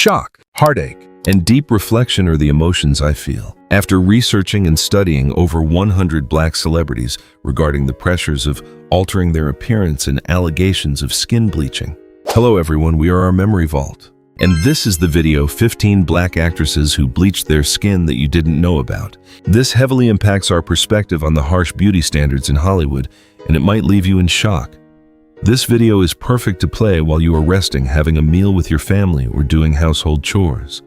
Shock, heartache, and deep reflection are the emotions I feel. After researching and studying over 100 black celebrities regarding the pressures of altering their appearance and allegations of skin bleaching. Hello everyone, we are our Memory Vault. And this is the video 15 black actresses who bleached their skin that you didn't know about. This heavily impacts our perspective on the harsh beauty standards in Hollywood, and it might leave you in shock. This video is perfect to play while you are resting, having a meal with your family, or doing household chores.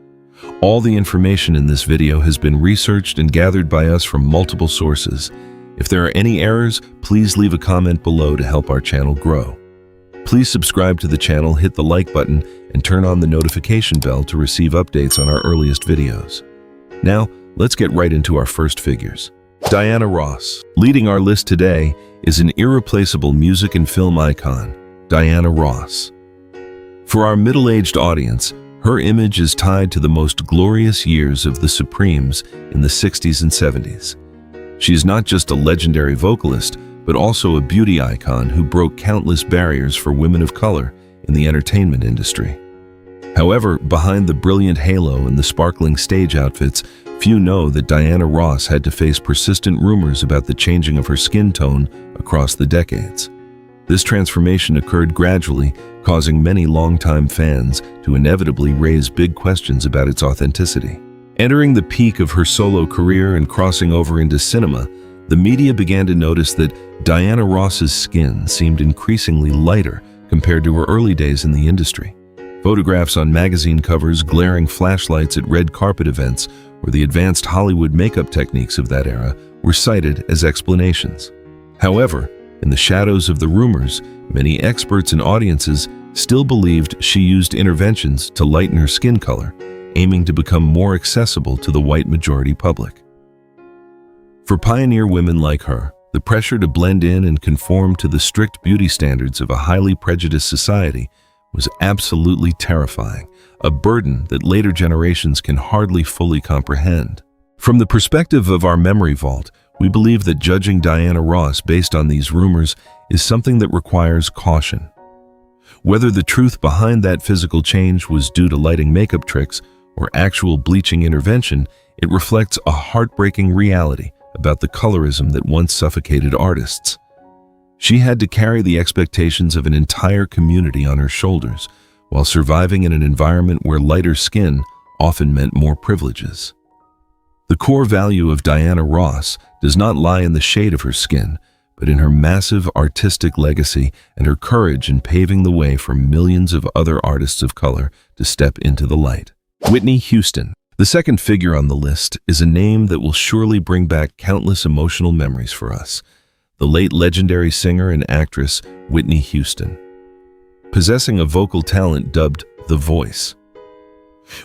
All the information in this video has been researched and gathered by us from multiple sources. If there are any errors, please leave a comment below to help our channel grow. Please subscribe to the channel, hit the like button, and turn on the notification bell to receive updates on our earliest videos. Now, let's get right into our first figures. Diana Ross. Leading our list today is an irreplaceable music and film icon, Diana Ross. For our middle-aged audience, her image is tied to the most glorious years of the Supremes in the 60s and 70s. She is not just a legendary vocalist, but also a beauty icon who broke countless barriers for women of color in the entertainment industry. However, behind the brilliant halo and the sparkling stage outfits, few know that Diana Ross had to face persistent rumors about the changing of her skin tone across the decades. This transformation occurred gradually, causing many longtime fans to inevitably raise big questions about its authenticity. Entering the peak of her solo career and crossing over into cinema, the media began to notice that Diana Ross's skin seemed increasingly lighter compared to her early days in the industry. Photographs on magazine covers, glaring flashlights at red carpet events, or the advanced Hollywood makeup techniques of that era were cited as explanations. However, in the shadows of the rumors, many experts and audiences still believed she used interventions to lighten her skin color, aiming to become more accessible to the white majority public. For pioneer women like her, the pressure to blend in and conform to the strict beauty standards of a highly prejudiced society was absolutely terrifying, a burden that later generations can hardly fully comprehend. From the perspective of our Memory Vault, we believe that judging Diana Ross based on these rumors is something that requires caution. Whether the truth behind that physical change was due to lighting makeup tricks or actual bleaching intervention, it reflects a heartbreaking reality about the colorism that once suffocated artists. She had to carry the expectations of an entire community on her shoulders, while surviving in an environment where lighter skin often meant more privileges. The core value of Diana Ross does not lie in the shade of her skin, but in her massive artistic legacy and her courage in paving the way for millions of other artists of color to step into the light. Whitney Houston. The second figure on the list is a name that will surely bring back countless emotional memories for us. The late legendary singer and actress Whitney Houston. Possessing a vocal talent dubbed The Voice,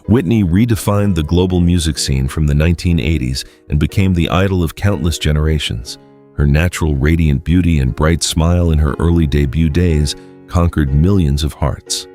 Whitney redefined the global music scene from the 1980s and became the idol of countless generations. Her natural radiant beauty and bright smile in her early debut days conquered millions of hearts.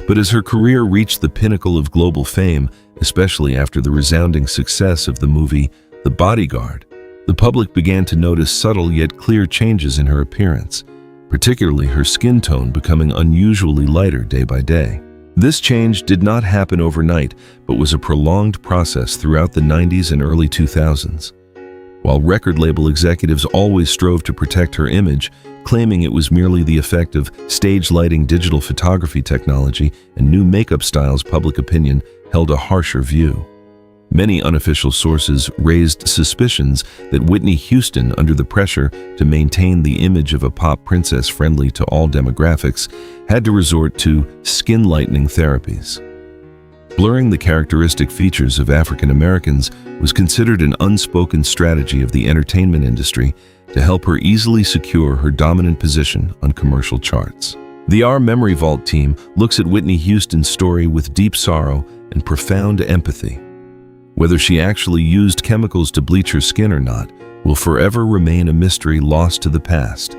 But as her career reached the pinnacle of global fame, especially after the resounding success of the movie The Bodyguard, the public began to notice subtle yet clear changes in her appearance, particularly her skin tone becoming unusually lighter day by day. This change did not happen overnight, but was a prolonged process throughout the 90s and early 2000s. While record label executives always strove to protect her image, claiming it was merely the effect of stage lighting, digital photography technology, and new makeup styles, public opinion held a harsher view. Many unofficial sources raised suspicions that Whitney Houston, under the pressure to maintain the image of a pop princess friendly to all demographics, had to resort to skin lightening therapies. Blurring the characteristic features of African Americans was considered an unspoken strategy of the entertainment industry to help her easily secure her dominant position on commercial charts. The Our Memory Vault team looks at Whitney Houston's story with deep sorrow and profound empathy. Whether she actually used chemicals to bleach her skin or not will forever remain a mystery lost to the past,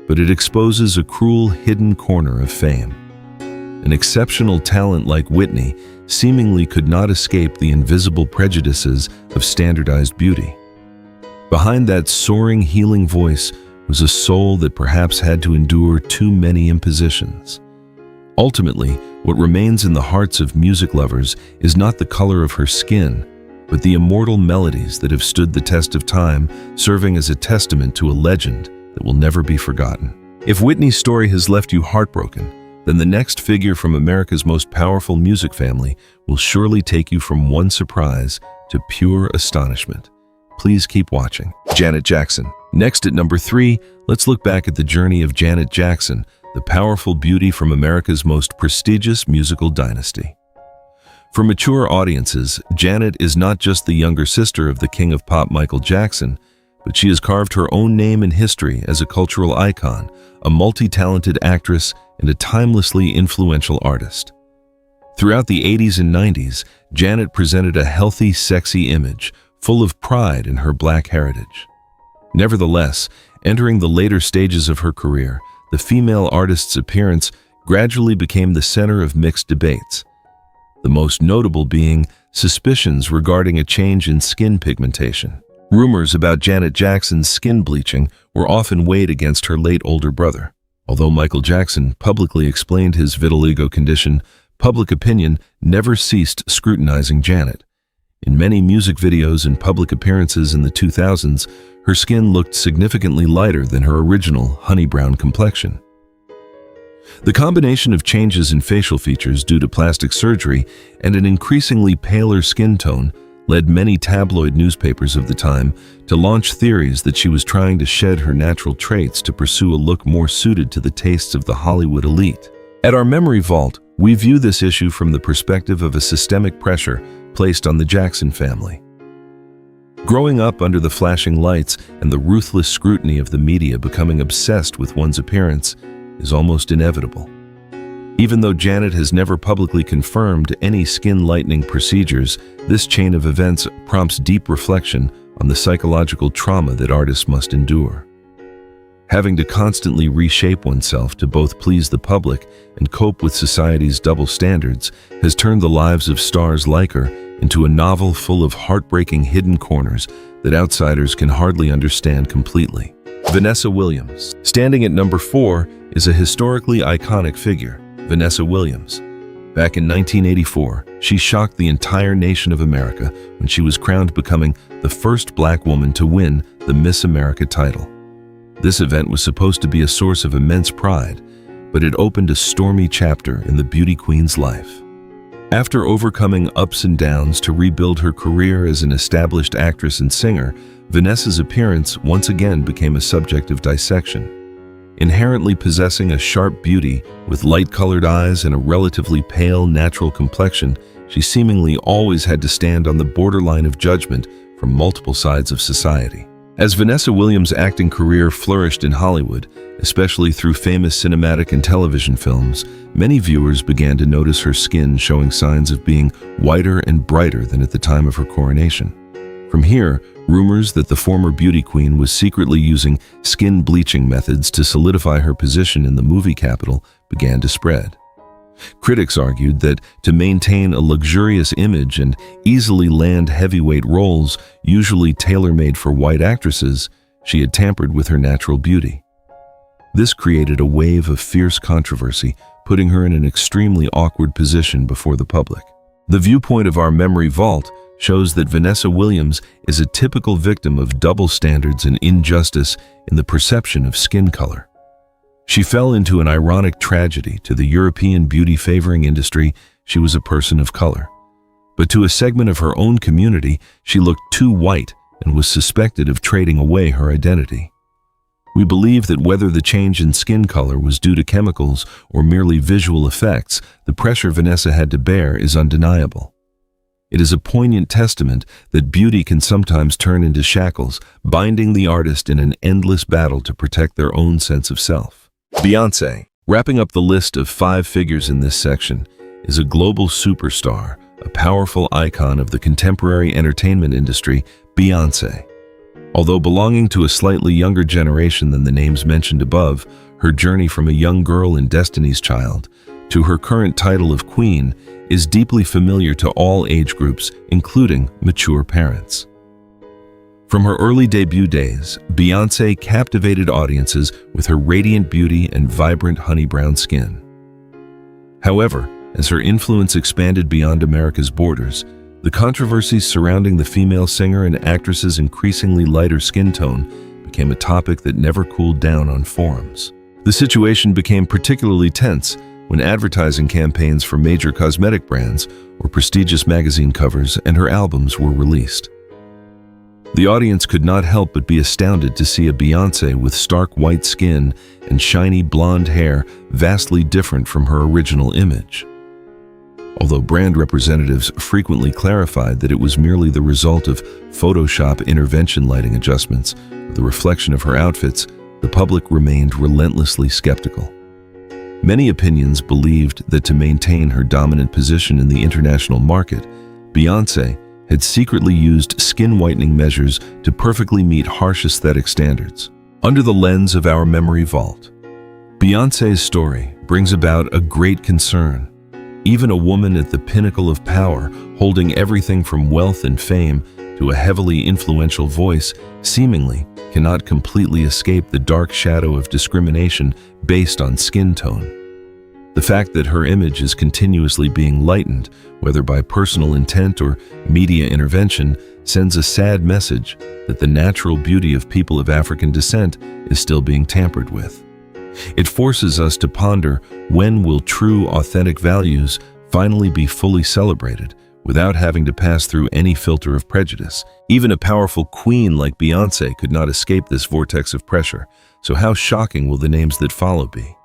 but it exposes a cruel hidden corner of fame. An exceptional talent like Whitney seemingly could not escape the invisible prejudices of standardized beauty. Behind that soaring, healing voice was a soul that perhaps had to endure too many impositions. Ultimately, What remains in the hearts of music lovers is not the color of her skin, but the immortal melodies that have stood the test of time, serving as a testament to a legend that will never be forgotten. If Whitney's story has left you heartbroken, then the next figure from America's most powerful music family will surely take you from one surprise to pure astonishment. Please keep watching. Janet Jackson. Next at number 3, let's look back at the journey of Janet Jackson, the powerful beauty from America's most prestigious musical dynasty. For mature audiences, Janet is not just the younger sister of the king of pop Michael Jackson, but she has carved her own name in history as a cultural icon, a multi-talented actress, and a timelessly influential artist. Throughout the 80s and 90s, Janet presented a healthy, sexy image, full of pride in her black heritage. Nevertheless, entering the later stages of her career, the female artist's appearance gradually became the center of mixed debates, the most notable being suspicions regarding a change in skin pigmentation. Rumors about Janet Jackson's skin bleaching were often weighed against her late older brother. Although Michael Jackson publicly explained his vitiligo condition, public opinion never ceased scrutinizing Janet. In many music videos and public appearances in the 2000s, her skin looked significantly lighter than her original honey brown complexion. The combination of changes in facial features due to plastic surgery and an increasingly paler skin tone led many tabloid newspapers of the time to launch theories that she was trying to shed her natural traits to pursue a look more suited to the tastes of the Hollywood elite. At our Memory Vault, we view this issue from the perspective of a systemic pressure placed on the Jackson family. Growing up under the flashing lights and the ruthless scrutiny of the media becoming obsessed with one's appearance is almost inevitable. Even though Janet has never publicly confirmed any skin lightening procedures, this chain of events prompts deep reflection on the psychological trauma that artists must endure. Having to constantly reshape oneself to both please the public and cope with society's double standards has turned the lives of stars like her into a novel full of heartbreaking hidden corners that outsiders can hardly understand completely. Vanessa Williams. Standing at number 4 is a historically iconic figure, Vanessa Williams. Back in 1984, she shocked the entire nation of America when she was crowned becoming the first black woman to win the Miss America title. This event was supposed to be a source of immense pride, but it opened a stormy chapter in the beauty queen's life. After overcoming ups and downs to rebuild her career as an established actress and singer, Vanessa's appearance once again became a subject of dissection. Inherently possessing a sharp beauty with light-colored eyes and a relatively pale, natural complexion, she seemingly always had to stand on the borderline of judgment from multiple sides of society. As Vanessa Williams' acting career flourished in Hollywood, especially through famous cinematic and television films, many viewers began to notice her skin showing signs of being whiter and brighter than at the time of her coronation. From here, rumors that the former beauty queen was secretly using skin bleaching methods to solidify her position in the movie capital began to spread. Critics argued that to maintain a luxurious image and easily land heavyweight roles, usually tailor-made for white actresses, she had tampered with her natural beauty. This created a wave of fierce controversy, putting her in an extremely awkward position before the public. The viewpoint of our Memory Vault shows that Vanessa Williams is a typical victim of double standards and injustice in the perception of skin color. She fell into an ironic tragedy. To the European beauty-favoring industry, she was a person of color. But to a segment of her own community, she looked too white and was suspected of trading away her identity. We believe that whether the change in skin color was due to chemicals or merely visual effects, the pressure Vanessa had to bear is undeniable. It is a poignant testament that beauty can sometimes turn into shackles, binding the artist in an endless battle to protect their own sense of self. Beyoncé. Wrapping up the list of 5 figures in this section is a global superstar, a powerful icon of the contemporary entertainment industry, Beyoncé. Although belonging to a slightly younger generation than the names mentioned above, her journey from a young girl in Destiny's Child to her current title of Queen is deeply familiar to all age groups, including mature parents. From her early debut days, Beyoncé captivated audiences with her radiant beauty and vibrant honey brown skin. However, As her influence expanded beyond America's borders, the controversies surrounding the female singer and actress's increasingly lighter skin tone became a topic that never cooled down on forums. The situation became particularly tense when advertising campaigns for major cosmetic brands or prestigious magazine covers and her albums were released. The audience could not help but be astounded to see a Beyoncé with stark white skin and shiny blonde hair vastly different from her original image. Although brand representatives frequently clarified that it was merely the result of Photoshop intervention lighting adjustments or the reflection of her outfits, the public remained relentlessly skeptical. Many opinions believed that to maintain her dominant position in the international market, Beyoncé had secretly used skin whitening measures to perfectly meet harsh aesthetic standards. Under the lens of our memory vault, Beyoncé's story brings about a great concern. Even a woman at the pinnacle of power, holding everything from wealth and fame to a heavily influential voice, seemingly cannot completely escape the dark shadow of discrimination based on skin tone. The fact that her image is continuously being lightened, whether by personal intent or media intervention, sends a sad message that the natural beauty of people of African descent is still being tampered with. It forces us to ponder, when will true, authentic values finally be fully celebrated without having to pass through any filter of prejudice? Even a powerful queen like Beyoncé could not escape this vortex of pressure, so how shocking will the names that follow be?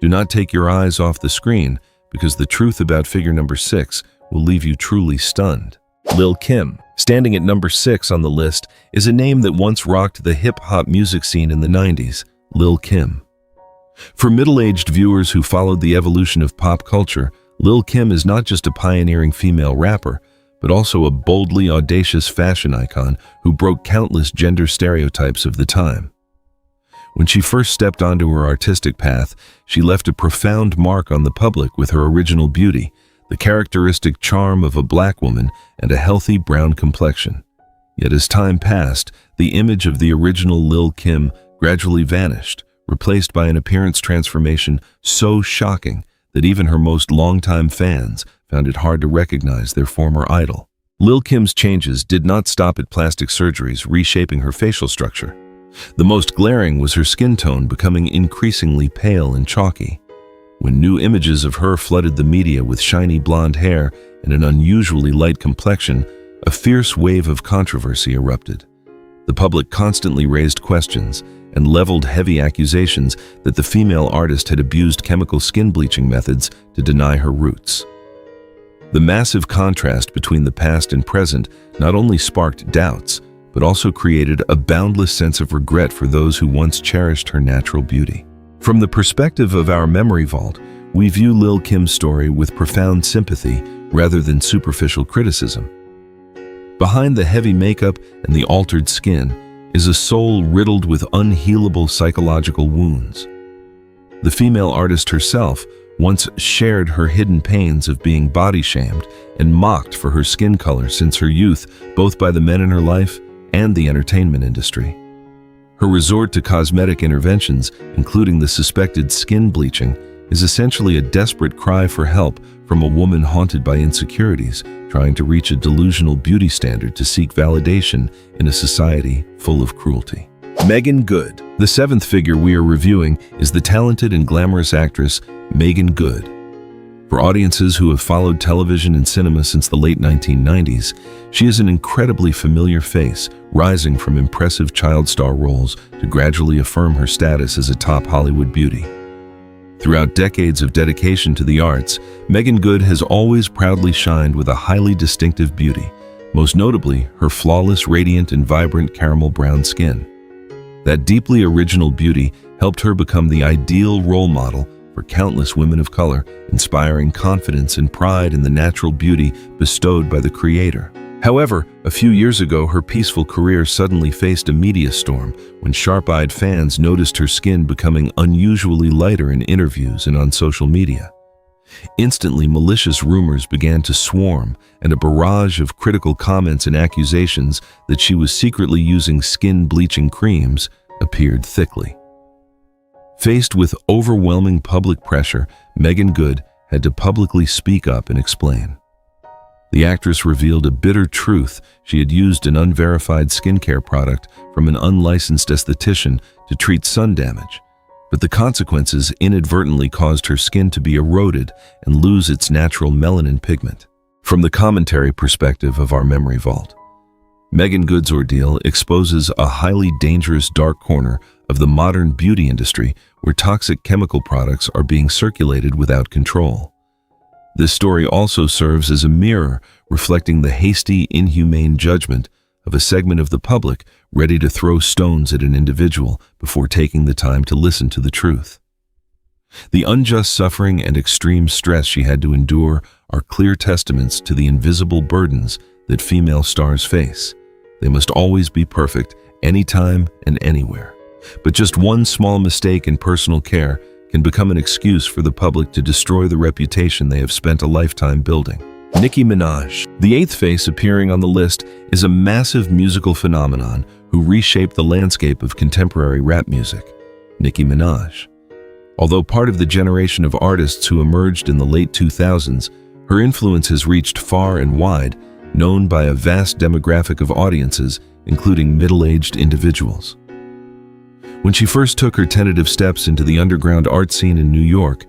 Do not take your eyes off the screen, because the truth about figure number 6 will leave you truly stunned. Lil' Kim, standing at number 6 on the list, is a name that once rocked the hip-hop music scene in the 90s, Lil' Kim. For middle-aged viewers who followed the evolution of pop culture, Lil' Kim is not just a pioneering female rapper, but also a boldly audacious fashion icon who broke countless gender stereotypes of the time. When she first stepped onto her artistic path, she left a profound mark on the public with her original beauty, the characteristic charm of a black woman and a healthy brown complexion. Yet as time passed, the image of the original Lil' Kim gradually vanished, replaced by an appearance transformation so shocking that even her most longtime fans found it hard to recognize their former idol. Lil' Kim's changes did not stop at plastic surgeries reshaping her facial structure. The most glaring was her skin tone becoming increasingly pale and chalky. When new images of her flooded the media with shiny blonde hair and an unusually light complexion, a fierce wave of controversy erupted. The public constantly raised questions and leveled heavy accusations that the female artist had abused chemical skin bleaching methods to deny her roots. The massive contrast between the past and present not only sparked doubts, but also created a boundless sense of regret for those who once cherished her natural beauty. From the perspective of our memory vault, we view Lil' Kim's story with profound sympathy rather than superficial criticism. Behind the heavy makeup and the altered skin is a soul riddled with unhealable psychological wounds. The female artist herself once shared her hidden pains of being body-shamed and mocked for her skin color since her youth, both by the men in her life and the entertainment industry. Her resort to cosmetic interventions, including the suspected skin bleaching, is essentially a desperate cry for help from a woman haunted by insecurities, trying to reach a delusional beauty standard to seek validation in a society full of cruelty. Meagan Good. The seventh figure we are reviewing is the talented and glamorous actress Meagan Good. For audiences who have followed television and cinema since the late 1990s, she is an incredibly familiar face, rising from impressive child star roles to gradually affirm her status as a top Hollywood beauty. Throughout decades of dedication to the arts, Meagan Good has always proudly shined with a highly distinctive beauty, most notably her flawless, radiant, and vibrant caramel brown skin. That deeply original beauty helped her become the ideal role model for countless women of color, inspiring confidence and pride in the natural beauty bestowed by the Creator. However, a few years ago, her peaceful career suddenly faced a media storm when sharp-eyed fans noticed her skin becoming unusually lighter in interviews and on social media. Instantly, malicious rumors began to swarm, and a barrage of critical comments and accusations that she was secretly using skin-bleaching creams appeared thickly. Faced with overwhelming public pressure, Meagan Good had to publicly speak up and explain. The actress revealed a bitter truth: she had used an unverified skincare product from an unlicensed esthetician to treat sun damage, but the consequences inadvertently caused her skin to be eroded and lose its natural melanin pigment. From the commentary perspective of our memory vault, Meagan Good's ordeal exposes a highly dangerous dark corner of the modern beauty industry where toxic chemical products are being circulated without control. This story also serves as a mirror reflecting the hasty, inhumane judgment of a segment of the public ready to throw stones at an individual before taking the time to listen to the truth. The unjust suffering and extreme stress she had to endure are clear testaments to the invisible burdens that female stars face. They must always be perfect, anytime and anywhere. But just one small mistake in personal care can become an excuse for the public to destroy the reputation they have spent a lifetime building. Nicki Minaj. The eighth face appearing on the list is a massive musical phenomenon who reshaped the landscape of contemporary rap music: Nicki Minaj. Although part of the generation of artists who emerged in the late 2000s, her influence has reached far and wide, known by a vast demographic of audiences, including middle-aged individuals. When she first took her tentative steps into the underground art scene in New York,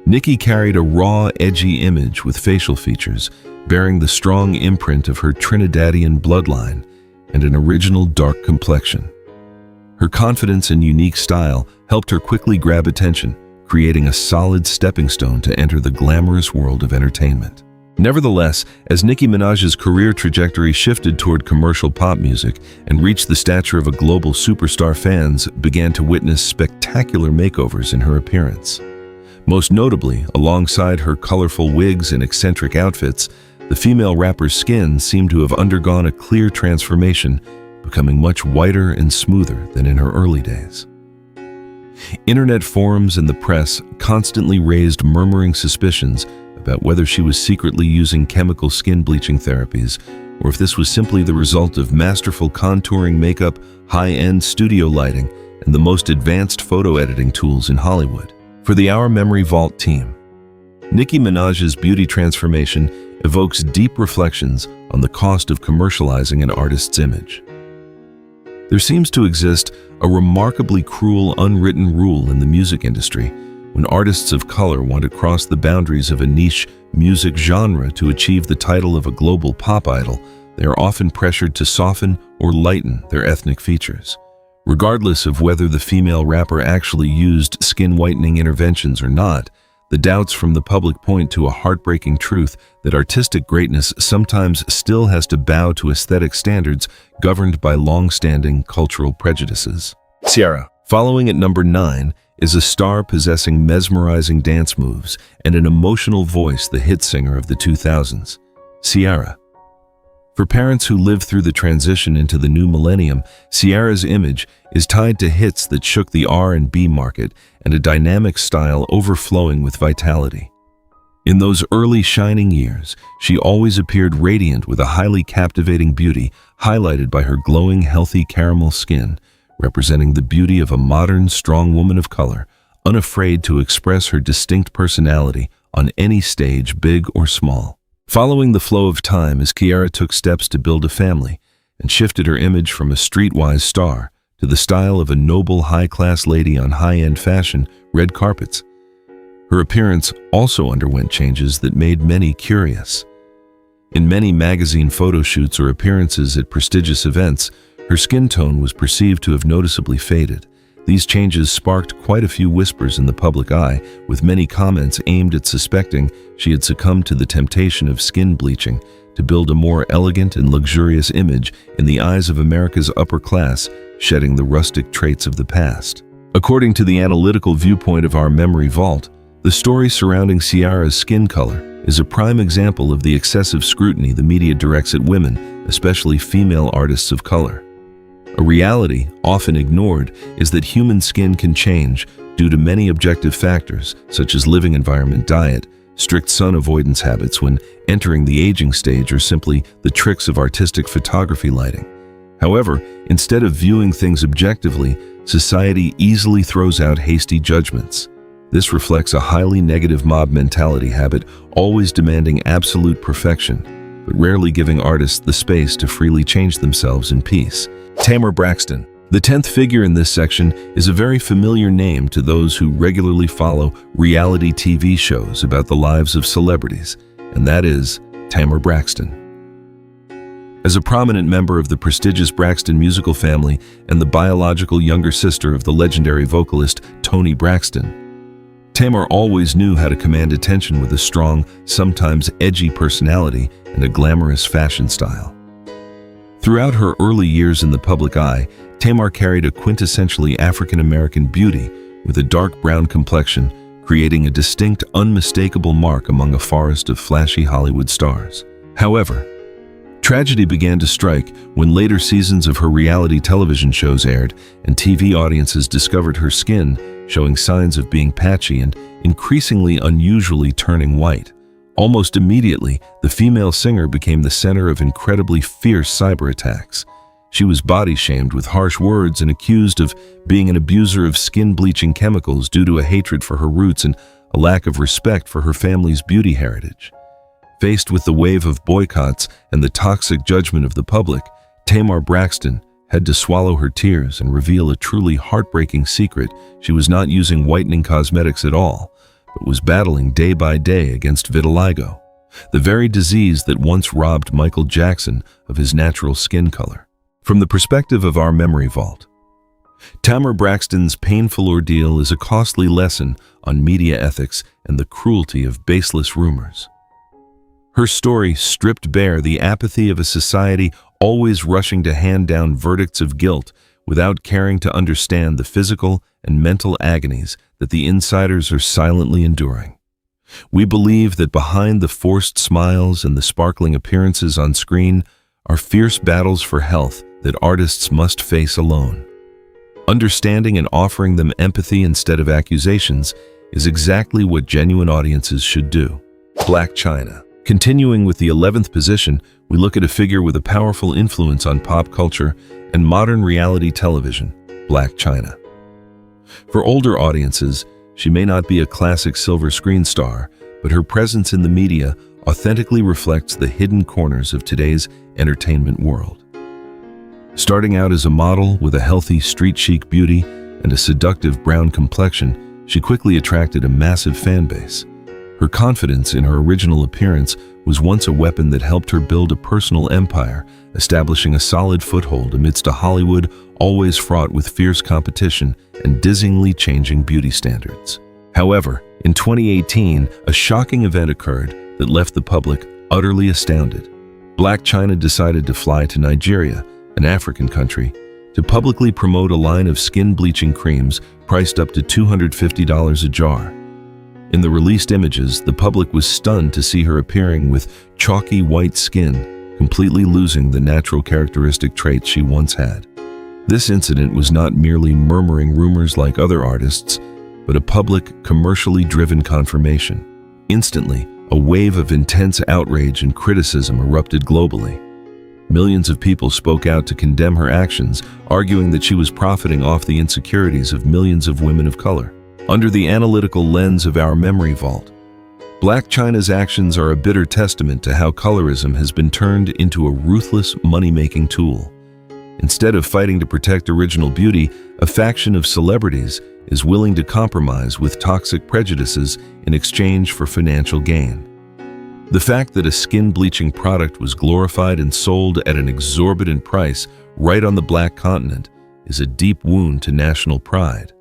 Nicki carried a raw, edgy image with facial features, bearing the strong imprint of her Trinidadian bloodline and an original dark complexion. Her confidence and unique style helped her quickly grab attention, creating a solid stepping stone to enter the glamorous world of entertainment. Nevertheless, as Nicki Minaj's career trajectory shifted toward commercial pop music and reached the stature of a global superstar, fans began to witness spectacular makeovers in her appearance. Most notably, alongside her colorful wigs and eccentric outfits, the female rapper's skin seemed to have undergone a clear transformation, becoming much whiter and smoother than in her early days. Internet forums and the press constantly raised murmuring suspicions about whether she was secretly using chemical skin bleaching therapies, or if this was simply the result of masterful contouring makeup, high-end studio lighting, and the most advanced photo editing tools in Hollywood. For the Our Memory Vault team, Nicki Minaj's beauty transformation evokes deep reflections on the cost of commercializing an artist's image. There seems to exist a remarkably cruel unwritten rule in the music industry. When artists of color want to cross the boundaries of a niche music genre to achieve the title of a global pop idol, they are often pressured to soften or lighten their ethnic features. Regardless of whether the female rapper actually used skin whitening interventions or not, the doubts from the public point to a heartbreaking truth that artistic greatness sometimes still has to bow to aesthetic standards governed by long-standing cultural prejudices. Ciara. Following at number 9 is a star possessing mesmerizing dance moves and an emotional voice, the hit singer of the 2000s, Ciara. For parents who lived through the transition into the new millennium, Ciara's image is tied to hits that shook the R&B market and a dynamic style overflowing with vitality. In those early shining years, she always appeared radiant with a highly captivating beauty, highlighted by her glowing, healthy caramel skin, representing the beauty of a modern, strong woman of color, unafraid to express her distinct personality on any stage, big or small. Following the flow of time as Ciara took steps to build a family and shifted her image from a streetwise star to the style of a noble, high-class lady on high-end fashion red carpets, her appearance also underwent changes that made many curious. In many magazine photo shoots or appearances at prestigious events, her skin tone was perceived to have noticeably faded. These changes sparked quite a few whispers in the public eye, with many comments aimed at suspecting she had succumbed to the temptation of skin bleaching to build a more elegant and luxurious image in the eyes of America's upper class, shedding the rustic traits of the past. According to the analytical viewpoint of Our Memory Vault, the story surrounding Ciara's skin color is a prime example of the excessive scrutiny the media directs at women, especially female artists of color. A reality often ignored is that human skin can change due to many objective factors, such as living environment, diet, strict sun avoidance habits when entering the aging stage, or simply the tricks of artistic photography lighting. However, instead of viewing things objectively, society easily throws out hasty judgments. This reflects a highly negative mob mentality habit, always demanding absolute perfection, but rarely giving artists the space to freely change themselves in peace. Tamar Braxton. The 10th figure in this section is a very familiar name to those who regularly follow reality TV shows about the lives of celebrities, and that is Tamar Braxton. As a prominent member of the prestigious Braxton musical family and the biological younger sister of the legendary vocalist Toni Braxton, Tamar always knew how to command attention with a strong, sometimes edgy personality and a glamorous fashion style. Throughout her early years in the public eye, Tamar carried a quintessentially African-American beauty with a dark brown complexion, creating a distinct, unmistakable mark among a forest of flashy Hollywood stars. However, tragedy began to strike when later seasons of her reality television shows aired and TV audiences discovered her skin showing signs of being patchy and increasingly unusually turning white. Almost immediately, the female singer became the center of incredibly fierce cyber attacks. She was body-shamed with harsh words and accused of being an abuser of skin-bleaching chemicals due to a hatred for her roots and a lack of respect for her family's beauty heritage. Faced with the wave of boycotts and the toxic judgment of the public, Tamar Braxton had to swallow her tears and reveal a truly heartbreaking secret. She was not using whitening cosmetics at all, but was battling day by day against vitiligo, the very disease that once robbed Michael Jackson of his natural skin color. From the perspective of our memory vault, Tamar Braxton's painful ordeal is a costly lesson on media ethics and the cruelty of baseless rumors. Her story stripped bare the apathy of a society always rushing to hand down verdicts of guilt without caring to understand the physical and mental agonies that the insiders are silently enduring. We believe that behind the forced smiles and the sparkling appearances on screen are fierce battles for health that artists must face alone. Understanding and offering them empathy instead of accusations is exactly what genuine audiences should do. Blac Chyna. Continuing with the 11th position, we look at a figure with a powerful influence on pop culture and modern reality television, Blac Chyna. For older audiences, she may not be a classic silver screen star, but her presence in the media authentically reflects the hidden corners of today's entertainment world. Starting out as a model with a healthy street chic beauty and a seductive brown complexion, she quickly attracted a massive fan base. Her confidence in her original appearance was once a weapon that helped her build a personal empire, establishing a solid foothold amidst a Hollywood always fraught with fierce competition and dizzyingly changing beauty standards. However, in 2018, a shocking event occurred that left the public utterly astounded. Blac Chyna decided to fly to Nigeria, an African country, to publicly promote a line of skin-bleaching creams priced up to $250 a jar. In the released images, the public was stunned to see her appearing with chalky white skin, completely losing the natural characteristic traits she once had. This incident was not merely murmuring rumors like other artists, but a public, commercially driven confirmation. Instantly, a wave of intense outrage and criticism erupted globally. Millions of people spoke out to condemn her actions, arguing that she was profiting off the insecurities of millions of women of color. Under the analytical lens of our memory vault, Blac Chyna's actions are a bitter testament to how colorism has been turned into a ruthless money-making tool. Instead of fighting to protect original beauty, a faction of celebrities is willing to compromise with toxic prejudices in exchange for financial gain. The fact that a skin-bleaching product was glorified and sold at an exorbitant price right on the Black continent is a deep wound to national pride.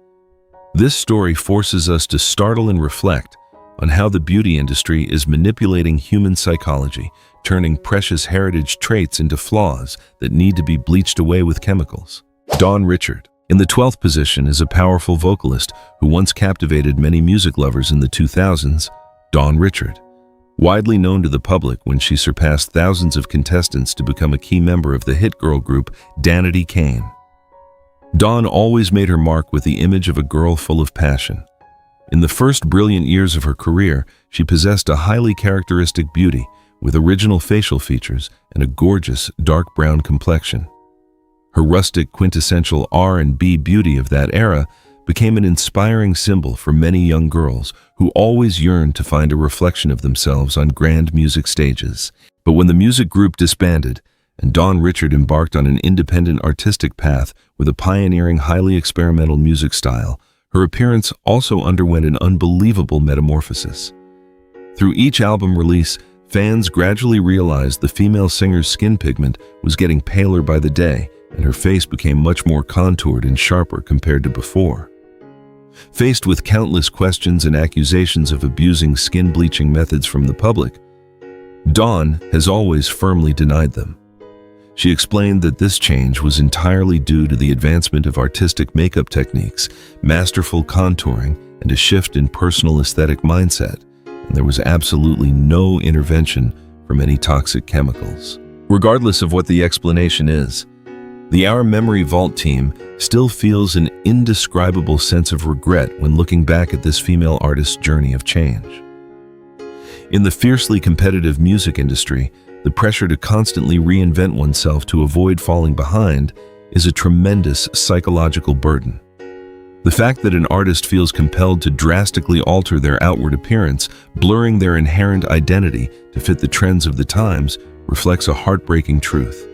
This story forces us to startle and reflect on how the beauty industry is manipulating human psychology, turning precious heritage traits into flaws that need to be bleached away with chemicals. Dawn Richard. In the 12th position is a powerful vocalist who once captivated many music lovers in the 2000s, Dawn Richard. Widely known to the public when she surpassed thousands of contestants to become a key member of the hit girl group Danity Kane. Dawn always made her mark with the image of a girl full of passion. In the first brilliant years of her career, she possessed a highly characteristic beauty with original facial features and a gorgeous dark brown complexion. Her rustic, quintessential R&B beauty of that era became an inspiring symbol for many young girls who always yearned to find a reflection of themselves on grand music stages. But when the music group disbanded and Dawn Richard embarked on an independent artistic path with a pioneering, highly experimental music style, her appearance also underwent an unbelievable metamorphosis. Through each album release, fans gradually realized the female singer's skin pigment was getting paler by the day, and her face became much more contoured and sharper compared to before. Faced with countless questions and accusations of abusing skin bleaching methods from the public, Dawn has always firmly denied them. She explained that this change was entirely due to the advancement of artistic makeup techniques, masterful contouring, and a shift in personal aesthetic mindset, and there was absolutely no intervention from any toxic chemicals. Regardless of what the explanation is, the Our Memory Vault team still feels an indescribable sense of regret when looking back at this female artist's journey of change. In the fiercely competitive music industry, the pressure to constantly reinvent oneself to avoid falling behind is a tremendous psychological burden. The fact that an artist feels compelled to drastically alter their outward appearance, blurring their inherent identity to fit the trends of the times, reflects a heartbreaking truth.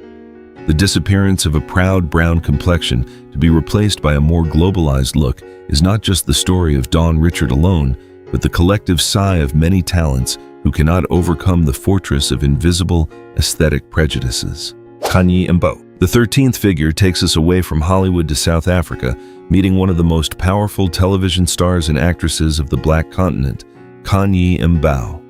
The disappearance of a proud brown complexion to be replaced by a more globalized look is not just the story of Dawn Richard alone, but the collective sigh of many talents who cannot overcome the fortress of invisible aesthetic prejudices. Kanye Mbao. The 13th figure takes us away from Hollywood to South Africa, meeting one of the most powerful television stars and actresses of the Black continent, Kanye Mbao.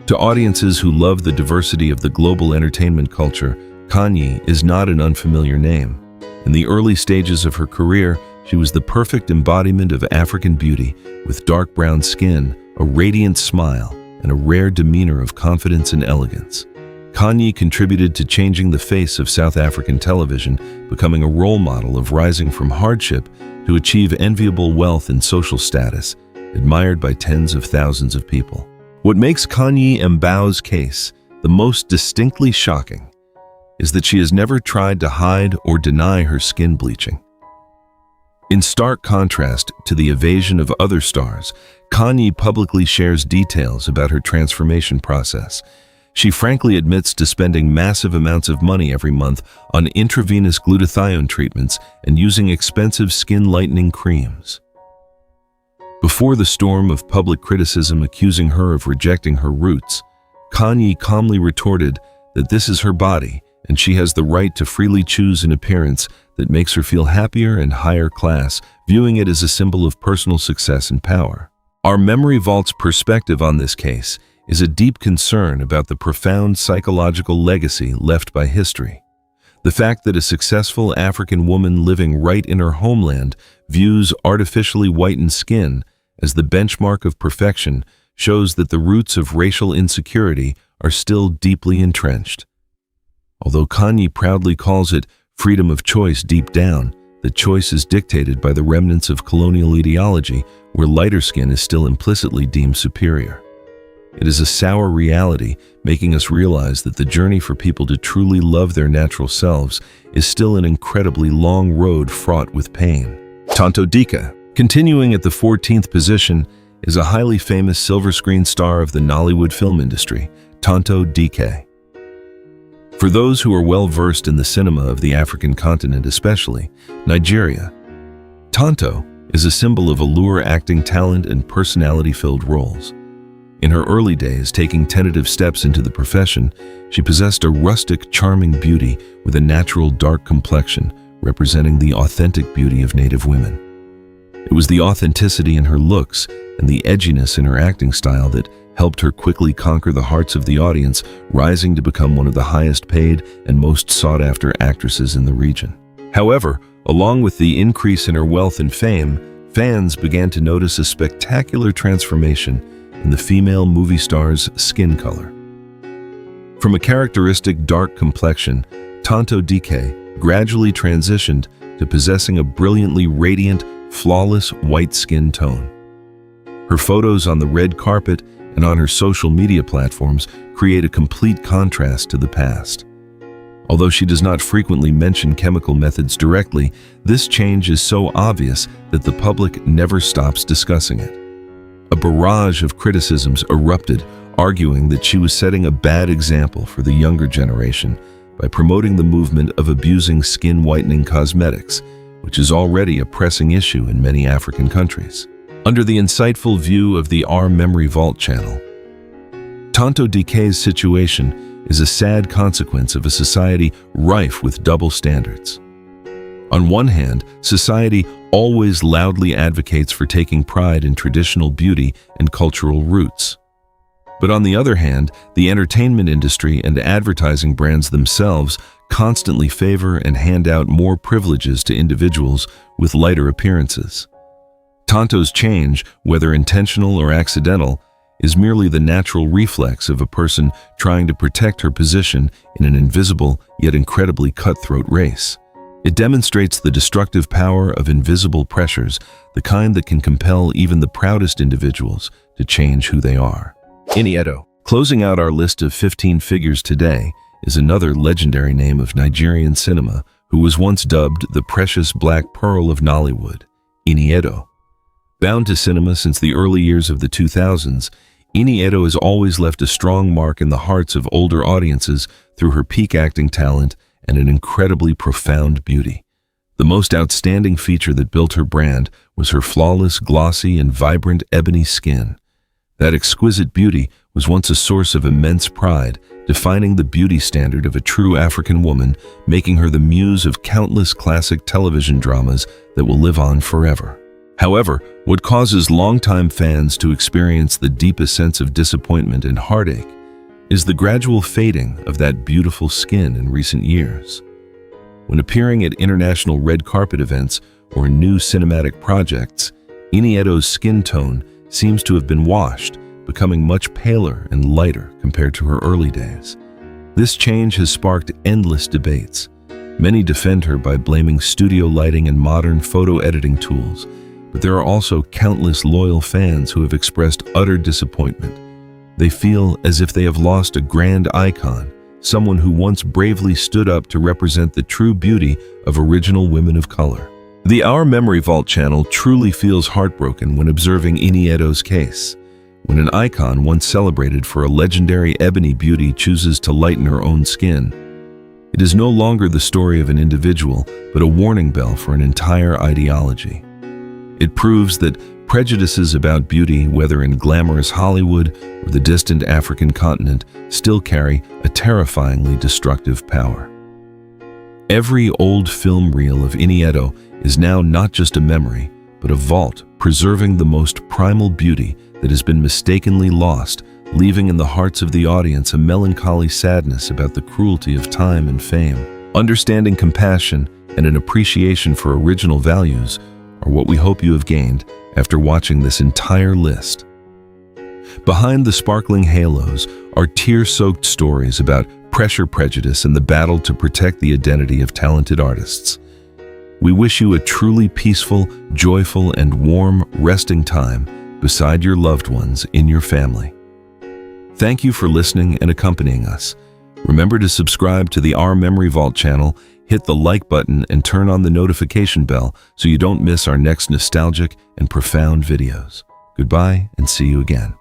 To audiences who love the diversity of the global entertainment culture, Kanye is not an unfamiliar name. In the early stages of her career, she was the perfect embodiment of African beauty, with dark brown skin, a radiant smile, and a rare demeanor of confidence and elegance. Kanye contributed to changing the face of South African television, becoming a role model of rising from hardship to achieve enviable wealth and social status, admired by tens of thousands of people. What makes Kanye Mbao's case the most distinctly shocking is that she has never tried to hide or deny her skin bleaching. In stark contrast to the evasion of other stars, Kanye publicly shares details about her transformation process. She frankly admits to spending massive amounts of money every month on intravenous glutathione treatments and using expensive skin-lightening creams. Before the storm of public criticism accusing her of rejecting her roots, Kanye calmly retorted that this is her body and she has the right to freely choose an appearance that makes her feel happier and higher class, viewing it as a symbol of personal success and power. Our Memory Vault's perspective on this case is a deep concern about the profound psychological legacy left by history. The fact that a successful African woman living right in her homeland views artificially whitened skin as the benchmark of perfection shows that the roots of racial insecurity are still deeply entrenched. Although Kanye proudly calls it freedom of choice, deep down, the choice is dictated by the remnants of colonial ideology where lighter skin is still implicitly deemed superior. It is a sour reality, making us realize that the journey for people to truly love their natural selves is still an incredibly long road fraught with pain. Tonto Dika. Continuing at the 14th position is a highly famous silver screen star of the Nollywood film industry, Tonto Dika. For those who are well versed in the cinema of the African continent, especially Nigeria, Tonto is a symbol of allure, acting talent, and personality-filled roles. In her early days, taking tentative steps into the profession, she possessed a rustic, charming beauty with a natural dark complexion, representing the authentic beauty of Native women. It was the authenticity in her looks and the edginess in her acting style that helped her quickly conquer the hearts of the audience, rising to become one of the highest paid and most sought-after actresses in the region. However, along with the increase in her wealth and fame, fans began to notice a spectacular transformation in the female movie star's skin color. From a characteristic dark complexion, Tonto Dika gradually transitioned to possessing a brilliantly radiant, flawless white skin tone. Her photos on the red carpet and on her social media platforms create a complete contrast to the past. Although she does not frequently mention chemical methods directly, this change is so obvious that the public never stops discussing it. A barrage of criticisms erupted, arguing that she was setting a bad example for the younger generation by promoting the movement of abusing skin whitening cosmetics, which is already a pressing issue in many African countries. Under the insightful view of the Our Memory Vault channel, Tonto Dike's situation is a sad consequence of a society rife with double standards. On one hand, society always loudly advocates for taking pride in traditional beauty and cultural roots. But on the other hand, the entertainment industry and advertising brands themselves constantly favor and hand out more privileges to individuals with lighter appearances. Tonto's change, whether intentional or accidental, is merely the natural reflex of a person trying to protect her position in an invisible yet incredibly cutthroat race. It demonstrates the destructive power of invisible pressures, the kind that can compel even the proudest individuals to change who they are. Inieto. Closing out our list of 15 figures today is another legendary name of Nigerian cinema who was once dubbed the precious black pearl of Nollywood, Inieto. Bound to cinema since the early years of the 2000s, Inieto has always left a strong mark in the hearts of older audiences through her peak acting talent and an incredibly profound beauty. The most outstanding feature that built her brand was her flawless, glossy, and vibrant ebony skin. That exquisite beauty was once a source of immense pride, defining the beauty standard of a true African woman, making her the muse of countless classic television dramas that will live on forever. However, what causes longtime fans to experience the deepest sense of disappointment and heartache is the gradual fading of that beautiful skin in recent years. When appearing at international red carpet events or new cinematic projects, Inieto's skin tone seems to have been washed, becoming much paler and lighter compared to her early days. This change has sparked endless debates. Many defend her by blaming studio lighting and modern photo editing tools, but there are also countless loyal fans who have expressed utter disappointment. They feel as if they have lost a grand icon, someone who once bravely stood up to represent the true beauty of original women of color. The Our Memory Vault channel truly feels heartbroken when observing Inieto's case. When an icon once celebrated for a legendary ebony beauty chooses to lighten her own skin, it is no longer the story of an individual, but a warning bell for an entire ideology. It proves that prejudices about beauty, whether in glamorous Hollywood or the distant African continent, still carry a terrifyingly destructive power. Every old film reel of Inieto is now not just a memory, but a vault preserving the most primal beauty that has been mistakenly lost, leaving in the hearts of the audience a melancholy sadness about the cruelty of time and fame. Understanding compassion and an appreciation for original values are what we hope you have gained after watching this entire list. Behind the sparkling halos are tear-soaked stories about pressure prejudice and the battle to protect the identity of talented artists. We wish you a truly peaceful, joyful, and warm resting time beside your loved ones in your family. Thank you for listening and accompanying us. Remember to subscribe to the Our Memory Vault channel, hit the like button, and turn on the notification bell so you don't miss our next nostalgic and profound videos. Goodbye and see you again.